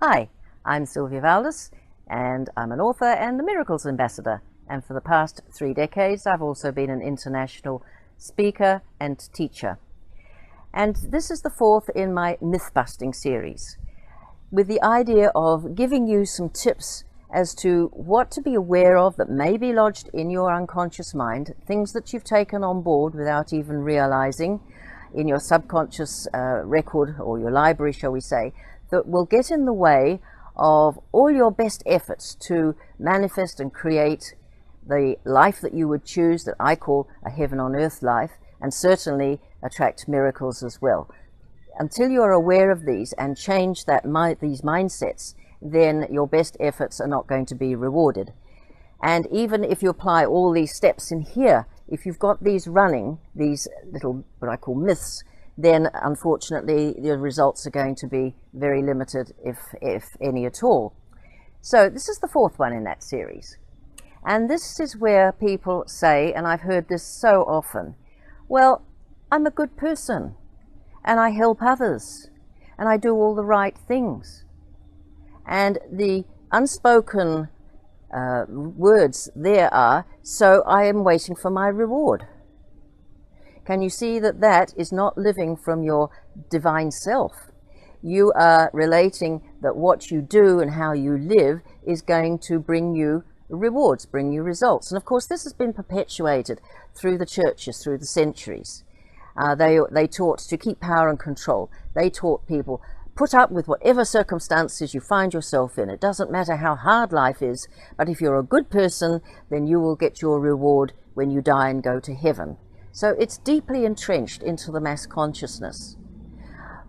Hi, I'm Sylvia Vowless, and I'm an author and the Miracles Ambassador. And for the past 3 decades, I've also been an international speaker and teacher. And this is the 4th in my myth-busting series, with the idea of giving you some tips as to what to be aware of that may be lodged in your unconscious mind, things that you've taken on board without even realizing in your subconscious record, or your library, shall we say, that will get in the way of all your best efforts to manifest and create the life that you would choose, that I call a heaven on earth life, and certainly attract miracles as well. Until you're aware of these and change these mindsets, then your best efforts are not going to be rewarded. And even if you apply all these steps in here, if you've got these running, these little, what I call myths, then unfortunately the results are going to be very limited, if any at all. So this is the 4th one in that series. And this is where people say, and I've heard this so often, well, I'm a good person, and I help others, and I do all the right things. And the unspoken words there are, so I am waiting for my reward. Can you see that that is not living from your divine self? You are relating that what you do and how you live is going to bring you rewards, bring you results. And of course this has been perpetuated through the churches, through the centuries. They taught to keep power and control. They taught people, put up with whatever circumstances you find yourself in. It doesn't matter how hard life is, but if you're a good person, then you will get your reward when you die and go to heaven. So it's deeply entrenched into the mass consciousness.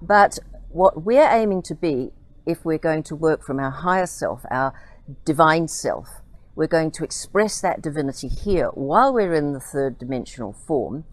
But what we're aiming to be, if we're going to work from our higher self, our divine self, we're going to express that divinity here while we're in the 3rd dimensional form,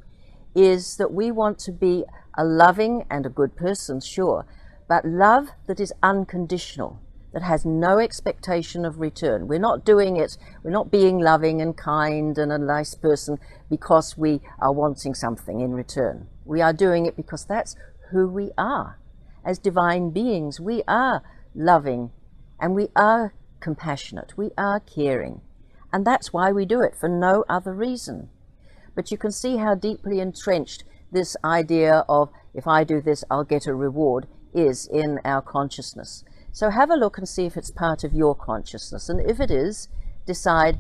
is that we want to be a loving and a good person, sure, but love that is unconditional, that has no expectation of return. We're not doing it, we're not being loving and kind and a nice person because we are wanting something in return. We are doing it because that's who we are. As divine beings, we are loving and we are compassionate, we are caring. And that's why we do it, for no other reason. But you can see how deeply entrenched this idea of, if I do this, I'll get a reward, is in our consciousness. So have a look and see if it's part of your consciousness. And if it is, decide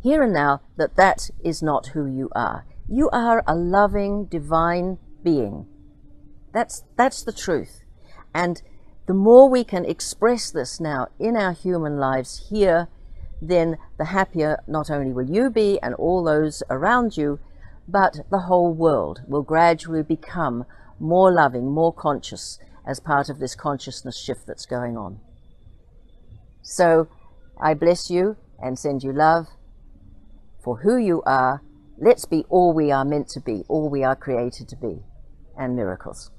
here and now that that is not who you are. You are a loving, divine being. That's the truth. And the more we can express this now in our human lives here, then the happier not only will you be and all those around you, but the whole world will gradually become more loving, more conscious, as part of this consciousness shift that's going on. So I bless you and send you love for who you are. Let's be all we are meant to be, all we are created to be, and miracles.